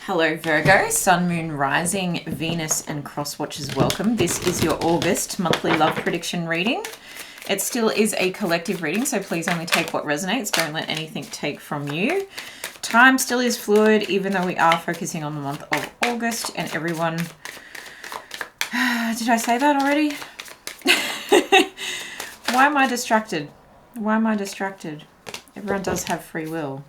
Hello Virgo, Sun, Moon, Rising, Venus and Cross Watchers, welcome. This is your August monthly love prediction reading. It still is a collective reading, so please only take what resonates. Don't let anything take from you. Time still is fluid, even though we are focusing on the month of August and everyone... Did I say that already? Why am I distracted? Why am I distracted? Everyone does have free will.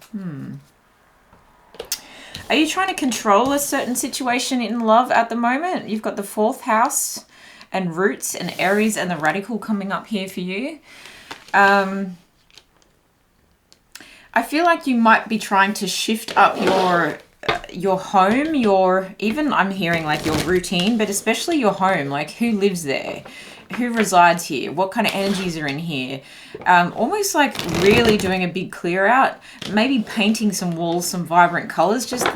Are you trying to control a certain situation in love at the moment? You've got the 4th house and roots and Aries and the radical coming up here for you. I feel like you might be trying to shift up your home, even I'm hearing like your routine, but especially your home, like who lives there, who resides here, what kind of energies are in here. Almost like really doing a big clear out, maybe painting some walls, some vibrant colors. Just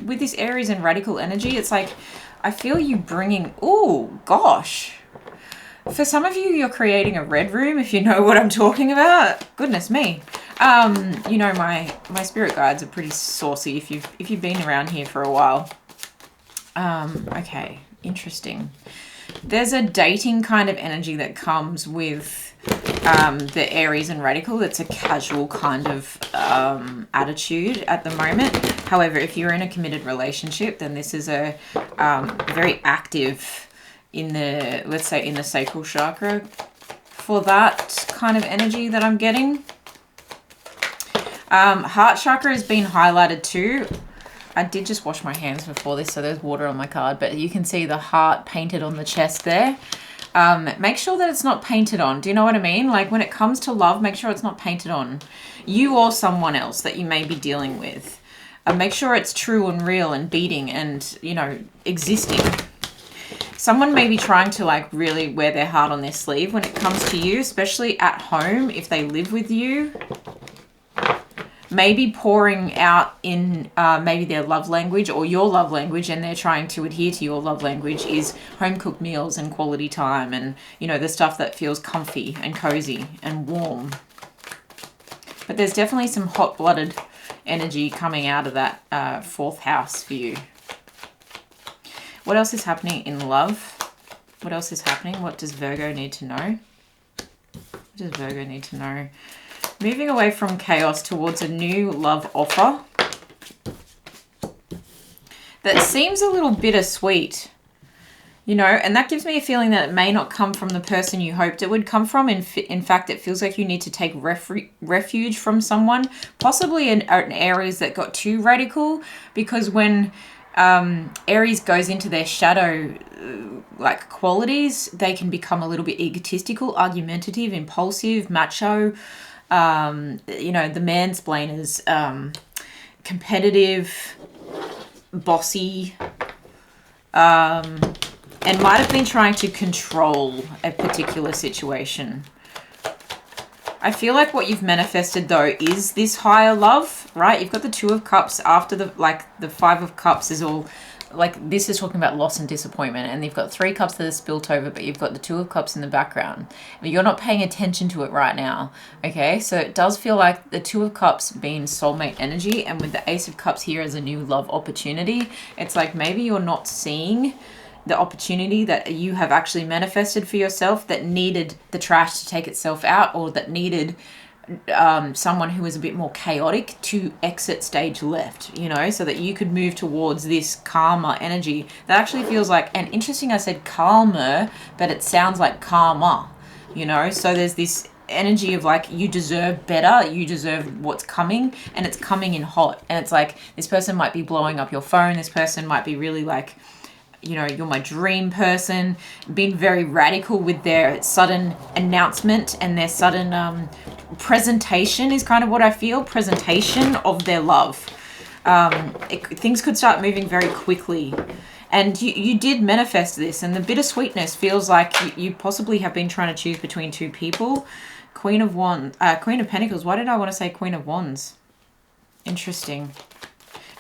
with this Aries and radical energy, it's like I feel you bringing, oh gosh, for some of you, you're creating a red room, if you know what I'm talking about. Goodness me. You know, my spirit guides are pretty saucy if you've been around here for a while. Okay, interesting. There's a dating kind of energy that comes with the Aries and radical. It's a casual kind of attitude at the moment. However, if you're in a committed relationship, then this is a very active in the, let's say, in the sacral chakra for that kind of energy that I'm getting. Heart chakra has been highlighted too. I did just wash my hands before this, so there's water on my card, but you can see the heart painted on the chest there. Make sure that it's not painted on. Do you know what I mean? Like when it comes to love, make sure it's not painted on you or someone else that you may be dealing with. Make sure it's true and real and beating and, you know, existing. Someone may be trying to like really wear their heart on their sleeve when it comes to you, especially at home if they live with you. Maybe pouring out in maybe their love language or your love language, and they're trying to adhere to your love language is home-cooked meals and quality time and, you know, the stuff that feels comfy and cozy and warm. But there's definitely some hot-blooded energy coming out of that 4th house for you. What else is happening in love? What else is happening? What does Virgo need to know? What does Virgo need to know? Moving away from chaos towards a new love offer that seems a little bittersweet, you know, and that gives me a feeling that it may not come from the person you hoped it would come from. In fact, it feels like you need to take refuge from someone, possibly in areas that got too radical, because when Aries goes into their shadow like qualities, they can become a little bit egotistical, argumentative, impulsive, macho. You know, the mansplainers, competitive, bossy, and might have been trying to control a particular situation. I feel like what you've manifested though is this higher love, right? You've got the 2 of Cups after the 5 of Cups is all like, this is talking about loss and disappointment, and you've got 3 cups that are spilt over, but you've got the 2 of Cups in the background. But you're not paying attention to it right now, okay? So it does feel like the 2 of Cups being soulmate energy, and with the Ace of Cups here as a new love opportunity, it's like maybe you're not seeing the opportunity that you have actually manifested for yourself that needed the trash to take itself out, or that needed someone who was a bit more chaotic to exit stage left, you know, so that you could move towards this calmer energy that actually feels like, and interesting I said calmer, but it sounds like calmer, you know. So there's this energy of like, you deserve better, you deserve what's coming, and it's coming in hot. And it's like, this person might be blowing up your phone, this person might be really like, you know, you're my dream person, being very radical with their sudden announcement and their sudden presentation is kind of what I feel, presentation of their love. Things could start moving very quickly. And you did manifest this, and the bittersweetness feels like you possibly have been trying to choose between 2 people. Queen of Pentacles. Why did I want to say Queen of Wands? Interesting.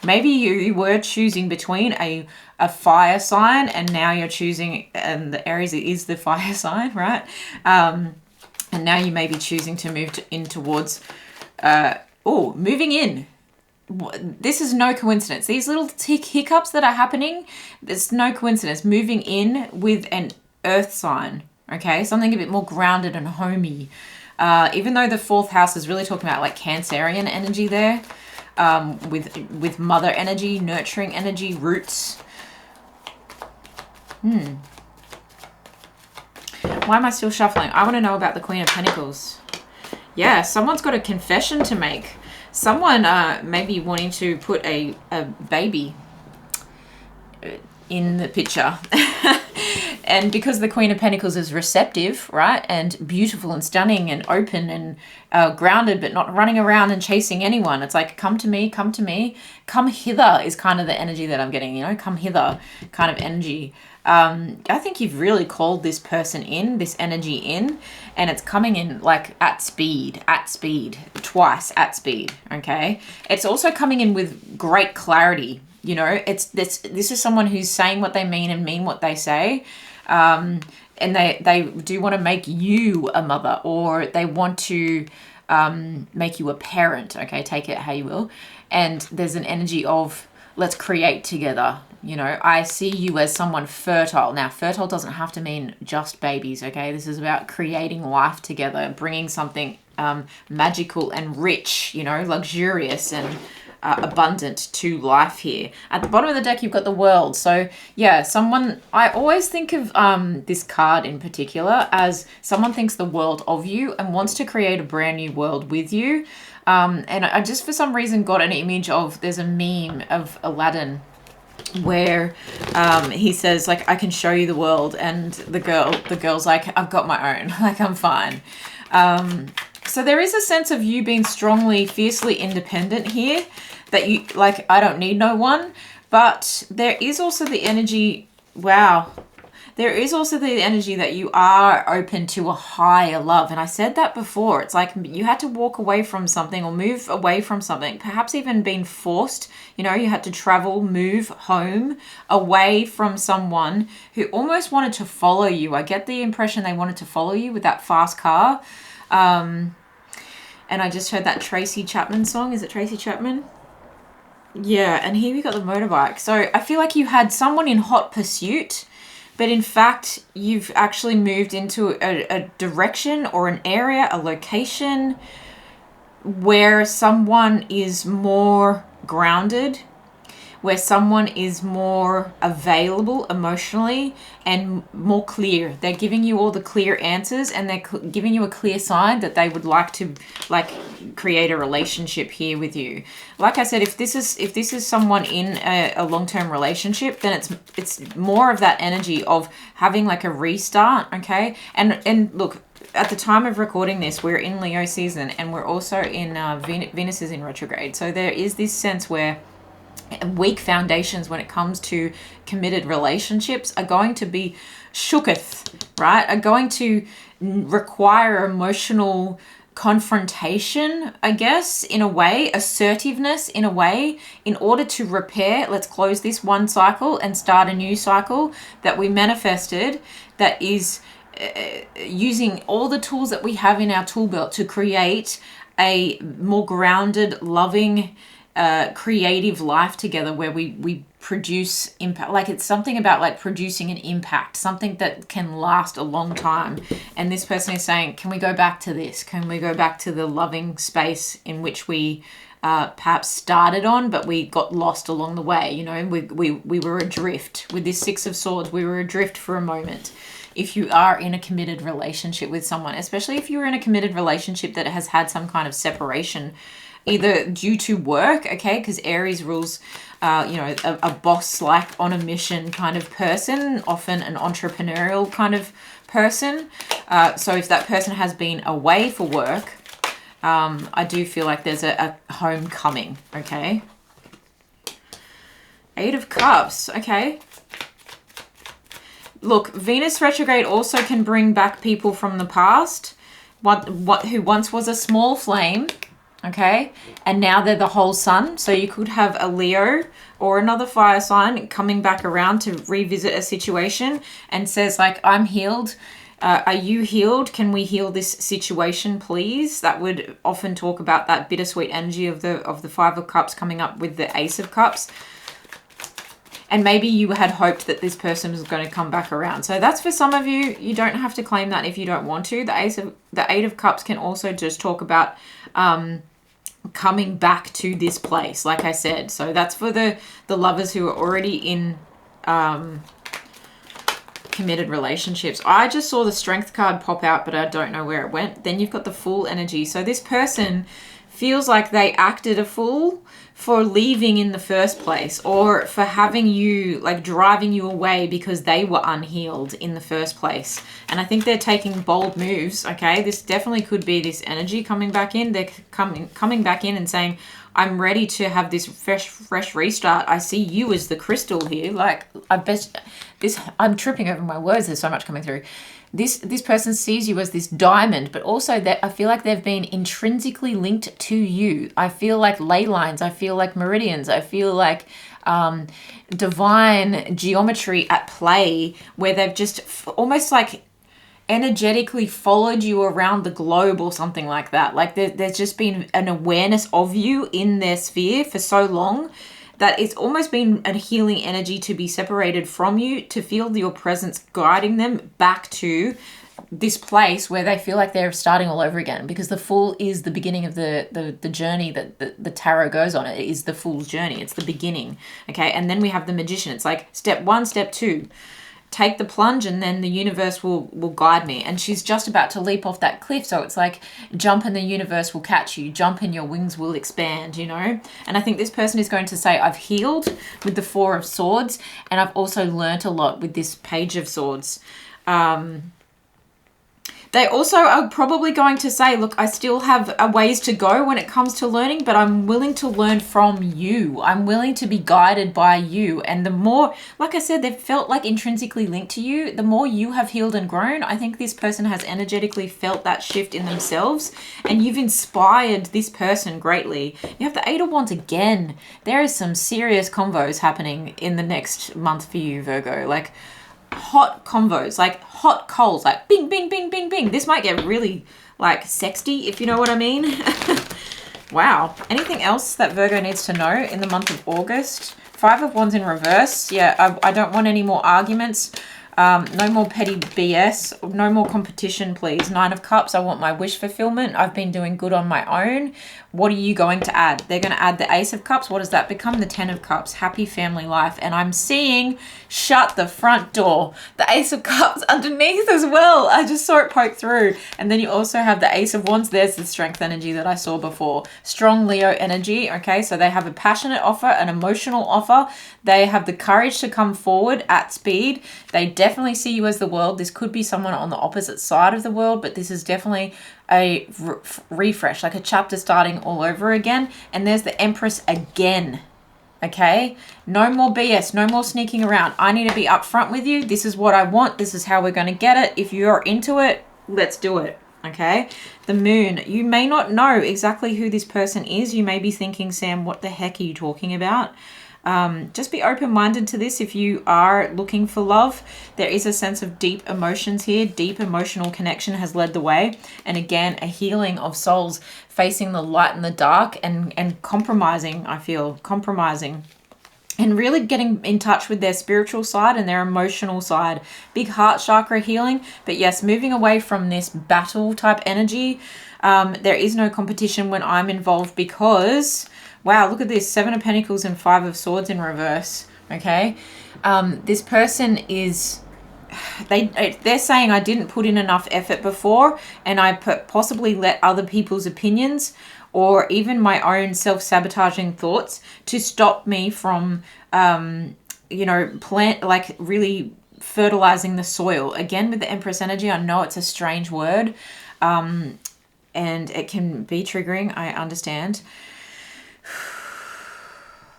Maybe you were choosing between a fire sign, and now you're choosing, and the Aries is the fire sign, right? And now you may be choosing to move in towards, moving in this is no coincidence. These little hiccups that are happening, it's no coincidence. Moving in with an earth sign, okay? Something a bit more grounded and homey. Even though the 4th house is really talking about like Cancerian energy there, with mother energy, nurturing energy, roots. Why am I still shuffling? I want to know about the Queen of Pentacles. Yeah, someone's got a confession to make. Someone maybe wanting to put a baby in the picture. And because the Queen of Pentacles is receptive, right, and beautiful and stunning and open and grounded, but not running around and chasing anyone. It's like, come to me, come to me. Come hither is kind of the energy that I'm getting, you know, come hither kind of energy. I think you've really called this person in, this energy in, and it's coming in like at speed, twice at speed, okay? It's also coming in with great clarity, you know? This is someone who's saying what they mean and mean what they say. And they do want to make you a mother, or they want to make you a parent, okay? Take it how you will. And there's an energy of, let's create together. You know, I see you as someone fertile. Now, fertile doesn't have to mean just babies, okay? This is about creating life together, bringing something magical and rich, you know, luxurious and abundant to life here. At the bottom of the deck, you've got the World. So, yeah, someone... I always think of this card in particular as someone thinks the world of you and wants to create a brand new world with you. And I just, for some reason, got an image of... There's a meme of Aladdin where he says, like, I can show you the world, and the girl's like, I've got my own, like, I'm fine. So there is a sense of you being strongly, fiercely independent here, that you, like, I don't need no one. But there is also the energy, wow, there is also the energy that you are open to a higher love. And I said that before. It's like you had to walk away from something or move away from something, perhaps even been forced. You know, you had to travel, move home away from someone who almost wanted to follow you. I get the impression they wanted to follow you with that fast car. And I just heard that Tracy Chapman song. Is it Tracy Chapman? Yeah, and here we got the motorbike. So I feel like you had someone in hot pursuit, but in fact, you've actually moved into a direction or an area, a location where someone is more grounded, where someone is more available emotionally and more clear. They're giving you all the clear answers, and they're giving you a clear sign that they would like to, like, create a relationship here with you. Like I said, if this is someone in a long-term relationship, then it's more of that energy of having like a restart, okay? And look, at the time of recording this, we're in Leo season, and we're also in Venus is in retrograde. So there is this sense where weak foundations when it comes to committed relationships are going to be shooketh, right? Are going to require emotional confrontation, I guess, in a way, assertiveness in a way, in order to repair. Let's close this one cycle and start a new cycle that we manifested, that is using all the tools that we have in our tool belt to create a more grounded, loving, creative life together, where we produce impact. Like, it's something about like producing an impact, something that can last a long time. And this person is saying, can we go back to this? Can we go back to the loving space in which we perhaps started on, but we got lost along the way? You know, we were adrift with this Six of Swords. We were adrift for a moment. If you are in a committed relationship with someone, especially if you're in a committed relationship that has had some kind of separation, either due to work, okay, because Aries rules, a boss, like on a mission kind of person, often an entrepreneurial kind of person. So if that person has been away for work, I do feel like there's a homecoming, okay. Eight of Cups, okay. Look, Venus retrograde also can bring back people from the past, who once was a small flame, okay, and now they're the whole sun. So you could have a Leo or another fire sign coming back around to revisit a situation and says, like, I'm healed. Are you healed? Can we heal this situation, please? That would often talk about that bittersweet energy of the Five of Cups coming up with the Ace of Cups. And maybe you had hoped that this person was going to come back around. So that's for some of you. You don't have to claim that if you don't want to. The Eight of Cups can also just talk about coming back to this place, like I said. So that's for the lovers who are already in committed relationships. I just saw the Strength card pop out, but I don't know where it went. Then you've got the Fool energy. So this person feels like they acted a fool for leaving in the first place, or for having you, like, driving you away because they were unhealed in the first place. And I think they're taking bold moves, okay? This definitely could be this energy coming back in. They're coming back in and saying, I'm ready to have this fresh restart. I see you as the crystal here. Like, I'm tripping over my words. There's so much coming through. This person sees you as this diamond, but also that I feel like they've been intrinsically linked to you. I feel like ley lines. I feel like meridians. I feel like divine geometry at play, where they've just almost like energetically followed you around the globe or something like that. Like there's just been an awareness of you in their sphere for so long that it's almost been a healing energy to be separated from you, to feel your presence guiding them back to this place where they feel like they're starting all over again, because the Fool is the beginning of the journey that the tarot goes on. It is the Fool's journey. It's the beginning. Okay. And then we have the Magician. It's like step 1, step 2. Take the plunge and then the universe will guide me. And she's just about to leap off that cliff. So it's like, jump and the universe will catch you. Jump and your wings will expand, you know? And I think this person is going to say, I've healed with the Four of Swords. And I've also learnt a lot with this Page of Swords. They also are probably going to say, look, I still have a ways to go when it comes to learning, but I'm willing to learn from you. I'm willing to be guided by you. And the more, like I said, they've felt like intrinsically linked to you. The more you have healed and grown, I think this person has energetically felt that shift in themselves, and you've inspired this person greatly. You have the Eight of Wands again. There is some serious convos happening in the next month for you, Virgo. Like, hot convos, like hot coals, like bing, bing, bing, bing, bing. This might get really like sexy, if you know what I mean. Wow. Anything else that Virgo needs to know in the month of August? Five of Wands in reverse. Yeah, I don't want any more arguments. No more petty BS. No more competition, please. Nine of Cups. I want my wish fulfillment. I've been doing good on my own. What are you going to add? They're going to add the Ace of Cups. What does that become? The Ten of Cups. Happy family life. And I'm seeing shut the front door. The Ace of Cups underneath as well. I just saw it poke through. And then you also have the Ace of Wands. There's the strength energy that I saw before. Strong Leo energy. Okay, so they have a passionate offer, an emotional offer. They have the courage to come forward at speed. They definitely see you as the world. This could be someone on the opposite side of the world, but this is definitely a refresh, like a chapter starting all over again. And there's the Empress again. Okay, no more BS, no more sneaking around. I need to be upfront with you. This is what I want. This is how we're going to get it. If you're into it, let's do it. Okay, the Moon. You may not know exactly who this person is. You may be thinking, Sam, what the heck are you talking about? Just be open-minded to this. If you are looking for love, there is a sense of deep emotions here. Deep emotional connection has led the way. And again, a healing of souls facing the light and the dark, and compromising, I feel, compromising. And really getting in touch with their spiritual side and their emotional side. Big heart chakra healing. But yes, moving away from this battle type energy. There is no competition when I'm involved, because... wow, look at this. 7 of Pentacles and 5 of Swords in reverse. Okay. This person is... They're saying I didn't put in enough effort before, and I possibly let other people's opinions or even my own self-sabotaging thoughts to stop me from, really fertilizing the soil. Again, with the Empress energy, I know it's a strange word, and it can be triggering. I understand.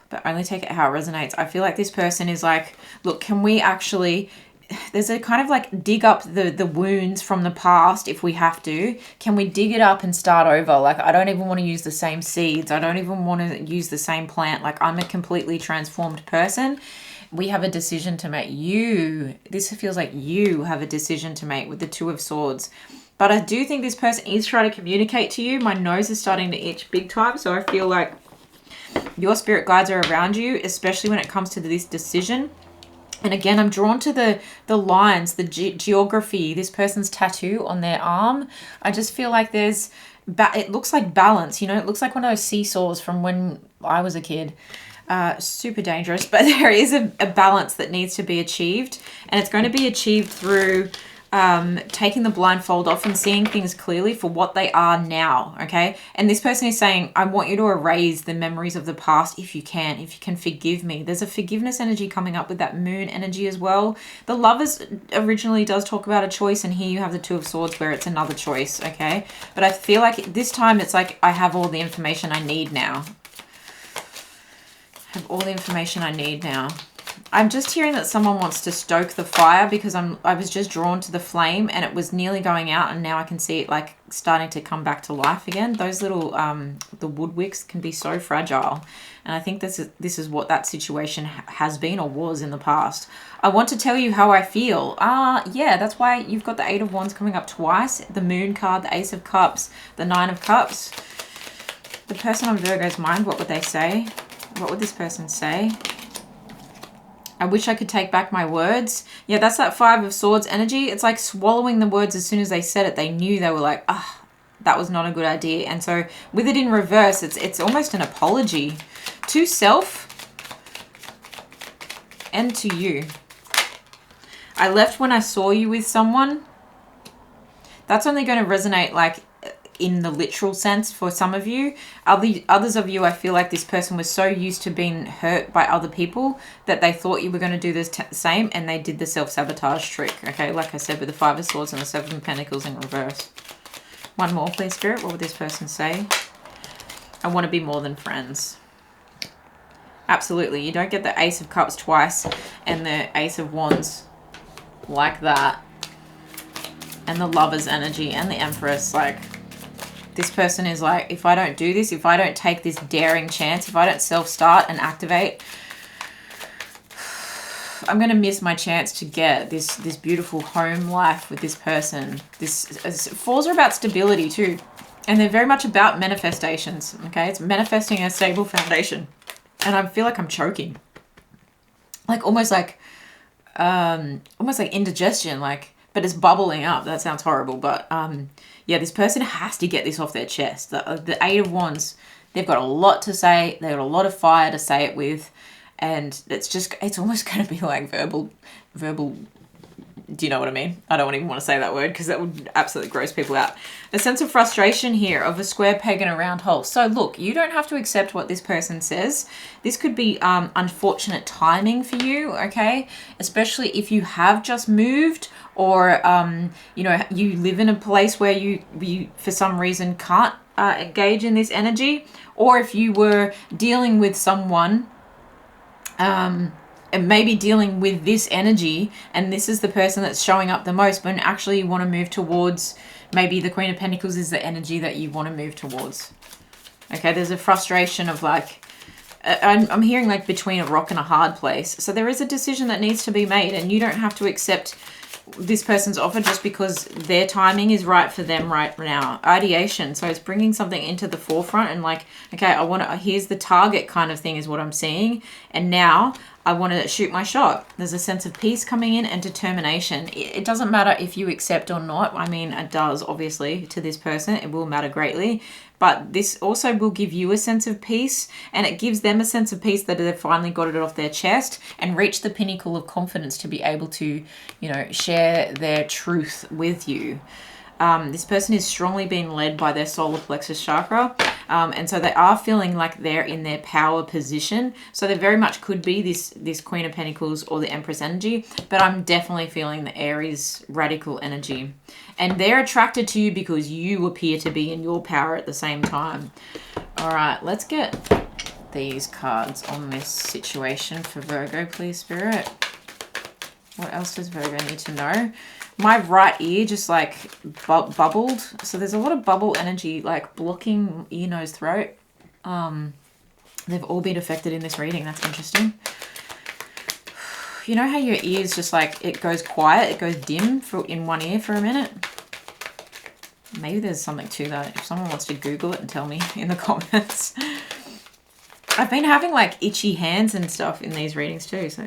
But only take it how it resonates. I feel like this person is like, look, can we actually there's a kind of like dig up the wounds from the past if we have to. Can we dig it up and start over? Like, I don't even want to use the same seeds. I don't even want to use the same plant. Like, I'm a completely transformed person. We have a decision to make. This feels like you have a decision to make with the Two of Swords. But I do think this person is trying to communicate to you. My nose is starting to itch big time. So I feel like your spirit guides are around you, especially when it comes to this decision. And again, I'm drawn to the lines, the geography, this person's tattoo on their arm. I just feel like there's, it looks like balance, you know, it looks like one of those seesaws from when I was a kid. Super dangerous, but there is a balance that needs to be achieved. And it's going to be achieved through taking the blindfold off and seeing things clearly for what they are now, okay? And this person is saying, I want you to erase the memories of the past if you can forgive me. There's a forgiveness energy coming up with that moon energy as well. The Lovers originally does talk about a choice, and here you have the Two of Swords where it's another choice, okay? But I feel like this time it's like, I have all the information I need now. I have all the information I need now. I'm just hearing that someone wants to stoke the fire because I was just drawn to the flame and it was nearly going out, and now I can see it like starting to come back to life again. Those little the wood wicks can be so fragile, and I think this is what that situation has been or was in the past. I want to tell you how I feel. Yeah, that's why you've got the Eight of Wands coming up twice, the Moon card, the Ace of Cups, the Nine of Cups. The person on Virgo's mind, what would they say? What would this person say? I wish I could take back my words. Yeah, that's that Five of Swords energy. It's like swallowing the words as soon as they said it. They knew, they were like, that was not a good idea. And so with it in reverse, it's almost an apology to self and to you. I left when I saw you with someone. That's only going to resonate like in the literal sense for some of you. Others of you, I feel like this person was so used to being hurt by other people that they thought you were going to do the same, and they did the self-sabotage trick, okay? Like I said, with the Five of Swords and the Seven of Pentacles in reverse. One more, please, Spirit. What would this person say? I want to be more than friends. Absolutely. You don't get the Ace of Cups twice and the Ace of Wands like that. And the Lover's energy and the Empress, like... This person is like, if I don't do this, if I don't take this daring chance, if I don't self-start and activate, I'm going to miss my chance to get this beautiful home life with this person. Falls are about stability too. And they're very much about manifestations, okay? It's manifesting a stable foundation. And I feel like I'm choking. Like almost like indigestion, like, but it's bubbling up. That sounds horrible, but yeah, this person has to get this off their chest. The Eight of Wands, they've got a lot to say. They've got a lot of fire to say it with. And it's almost going to be like verbal, do you know what I mean? I don't even want to say that word because that would absolutely gross people out. A sense of frustration here of a square peg in a round hole. So look, you don't have to accept what this person says. This could be unfortunate timing for you, okay? Especially if you have just moved, or you know, you live in a place where you for some reason can't engage in this energy, or if you were dealing with someone and maybe dealing with this energy, and this is the person that's showing up the most, but actually you want to move towards, maybe the Queen of Pentacles is the energy that you want to move towards. Okay, there's a frustration of like, I'm hearing like between a rock and a hard place. So there is a decision that needs to be made, and you don't have to accept this person's offer just because their timing is right for them right now. Ideation. So it's bringing something into the forefront and like, okay, here's the target kind of thing is what I'm seeing. And now I want to shoot my shot. There's a sense of peace coming in and determination. It doesn't matter if you accept or not. I mean, it does, obviously, to this person. It will matter greatly. But this also will give you a sense of peace, and it gives them a sense of peace that they've finally got it off their chest and reached the pinnacle of confidence to be able to, you know, share their truth with you. This person is strongly being led by their solar plexus chakra. And so they are feeling like they're in their power position. So they very much could be this Queen of Pentacles or the Empress energy. But I'm definitely feeling the Aries radical energy. And they're attracted to you because you appear to be in your power at the same time. All right, let's get these cards on this situation for Virgo, please, Spirit. What else does Virgo need to know? My right ear just like bubbled. So there's a lot of bubble energy like blocking ear, nose, throat. They've all been affected in this reading. That's interesting. You know how your ears just like, it goes quiet, it goes dim in one ear for a minute? Maybe there's something to that. If someone wants to Google it and tell me in the comments. I've been having like itchy hands and stuff in these readings too. So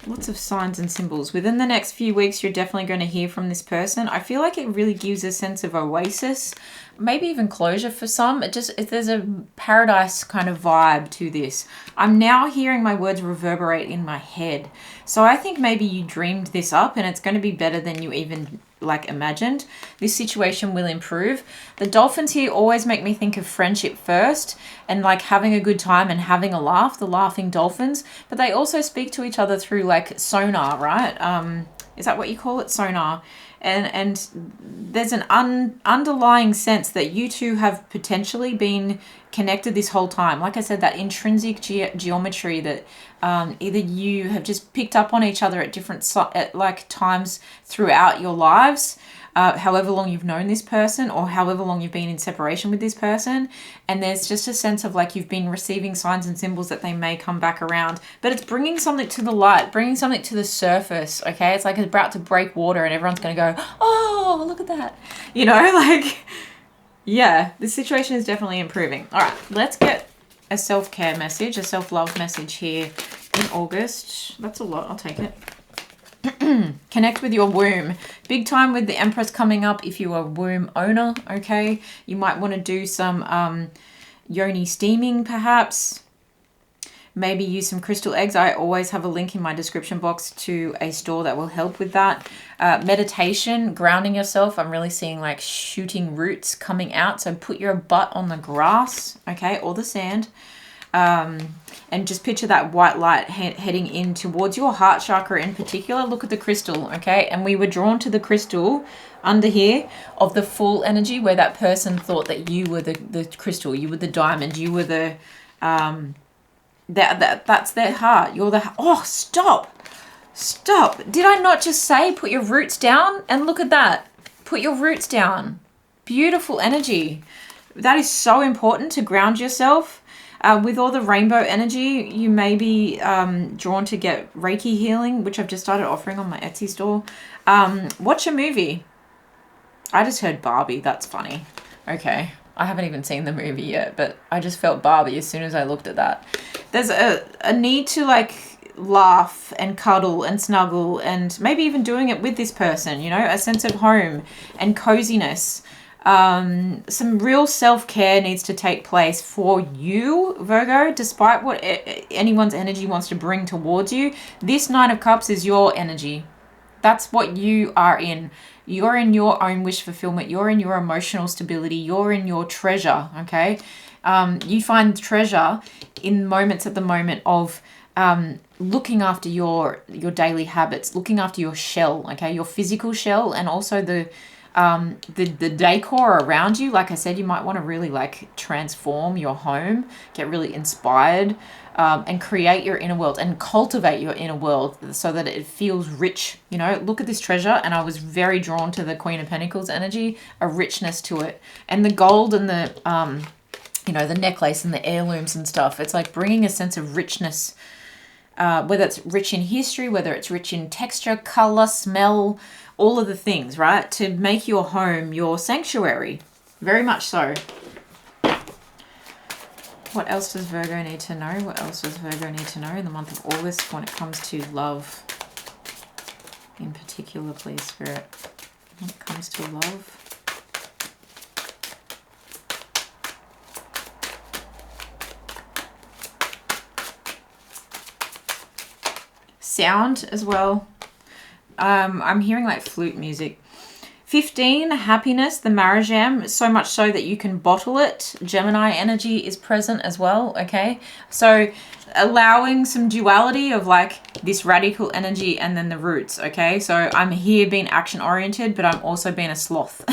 lots of signs and symbols. Within the next few weeks, you're definitely going to hear from this person. I feel like it really gives a sense of oasis, maybe even closure for some. There's a paradise kind of vibe to this. I'm now hearing my words reverberate in my head. So I think maybe you dreamed this up and it's going to be better than you even like imagined. This situation will improve. The dolphins here always make me think of friendship first and like having a good time and having a laugh, the laughing dolphins, but they also speak to each other through like sonar, right? Is that what you call it? Sonar. And there's an underlying sense that you two have potentially been connected this whole time. Like I said, that intrinsic geometry that either you have just picked up on each other at different times throughout your lives, however long you've known this person or however long you've been in separation with this person. And there's just a sense of like you've been receiving signs and symbols that they may come back around, but it's bringing something to the light, bringing something to the surface. Okay. It's like it's about to break water and everyone's going to go, oh, look at that. You know, like, yeah, the situation is definitely improving. All right, let's get a self-care message, a self-love message here in August. That's a lot. I'll take it. Connect with your womb. Big time with the Empress coming up if you're a womb owner, okay? You might want to do some yoni steaming perhaps. Maybe use some crystal eggs. I always have a link in my description box to a store that will help with that. Meditation, grounding yourself. I'm really seeing like shooting roots coming out. So put your butt on the grass, okay, or the sand. And just picture that white light heading in towards your heart chakra in particular. Look at the crystal, okay? And we were drawn to the crystal under here of the full energy where that person thought that you were the crystal, you were the diamond, you were the... that's their heart. You're the... Oh, stop. Did I not just say put your roots down? And look at that. Put your roots down. Beautiful energy. That is so important to ground yourself. With all the rainbow energy, you may be drawn to get Reiki healing, which I've just started offering on my Etsy store. Watch a movie. I just heard Barbie. That's funny. Okay. I haven't even seen the movie yet, but I just felt Barbie as soon as I looked at that. There's a need to like laugh and cuddle and snuggle and maybe even doing it with this person, you know, a sense of home and coziness. Some real self-care needs to take place for you, Virgo, despite what anyone's energy wants to bring towards you. This Nine of Cups is your energy. That's what you are in. You're in your own wish fulfillment. You're in your emotional stability. You're in your treasure, okay? You find treasure in moments at the moment of looking after your daily habits, looking after your shell, okay? Your physical shell and also the decor around you. Like I said, you might want to really like transform your home, get really inspired, and create your inner world and cultivate your inner world so that it feels rich. You know, look at this treasure, and I was very drawn to the Queen of Pentacles energy, a richness to it, and the gold and the you know, the necklace and the heirlooms and stuff. It's like bringing a sense of richness, whether it's rich in history, whether it's rich in texture, color, smell, all of the things, right? To make your home your sanctuary. Very much so. What else does Virgo need to know? What else does Virgo need to know in the month of August when it comes to love? In particular, please, Spirit. When it comes to love. Sound as well. I'm hearing like flute music. 15, happiness, the Marajam, so much so that you can bottle it. Gemini energy is present as well, okay? So allowing some duality of like this radical energy and then the roots, okay? So I'm here being action oriented, but I'm also being a sloth,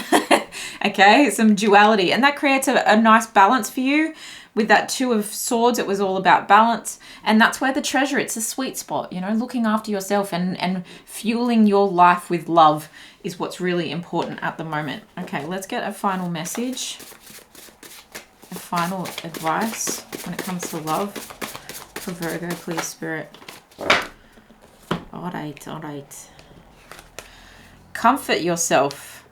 okay? Some duality, and that creates a nice balance for you. With that Two of Swords, it was all about balance. And that's where the treasure, it's a sweet spot, you know, looking after yourself and fueling your life with love is what's really important at the moment. Okay, let's get a final message. A final advice when it comes to love for Virgo, please, Spirit. All right. Comfort yourself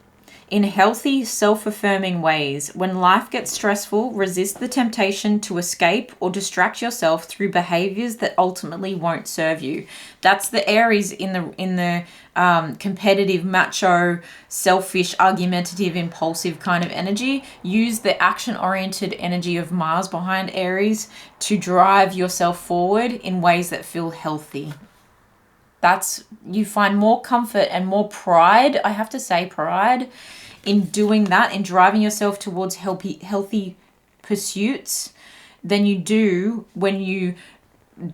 in healthy, self-affirming ways. When life gets stressful, resist the temptation to escape or distract yourself through behaviors that ultimately won't serve you. That's the Aries in the competitive, macho, selfish, argumentative, impulsive kind of energy. Use the action-oriented energy of Mars behind Aries to drive yourself forward in ways that feel healthy. You find more comfort and more pride, I have to say pride, in doing that, in driving yourself towards healthy pursuits than you do when you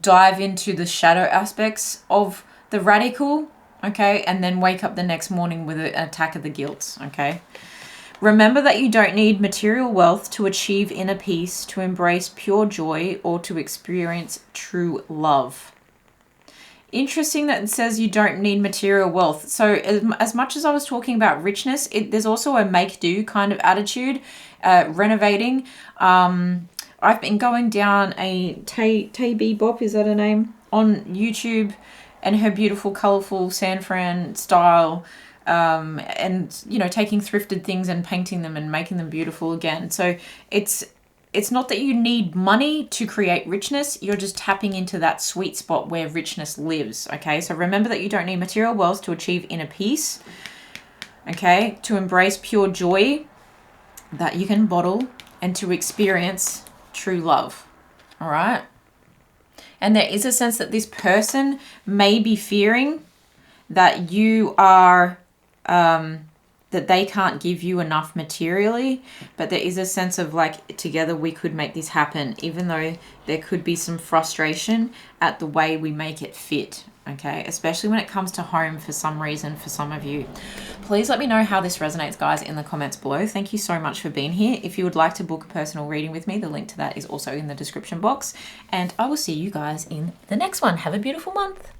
dive into the shadow aspects of the radical, okay, and then wake up the next morning with an attack of the guilt, okay? Remember that you don't need material wealth to achieve inner peace, to embrace pure joy, or to experience true love. Interesting that it says you don't need material wealth. So as much as I was talking about richness, there's also a make-do kind of attitude, renovating. I've been going down a Tay Bebop, is that her name, on YouTube, and her beautiful, colourful San Fran style, and, you know, taking thrifted things and painting them and making them beautiful again. So it's not that you need money to create richness. You're just tapping into that sweet spot where richness lives, okay? So remember that you don't need material wealth to achieve inner peace, okay? To embrace pure joy that you can bottle and to experience true love, all right? And there is a sense that this person may be fearing that you are... that they can't give you enough materially, but there is a sense of like, together we could make this happen, even though there could be some frustration at the way we make it fit, okay? Especially when it comes to home for some reason for some of you. Please let me know how this resonates, guys, in the comments below. Thank you so much for being here. If you would like to book a personal reading with me, the link to that is also in the description box, and I will see you guys in the next one. Have a beautiful month.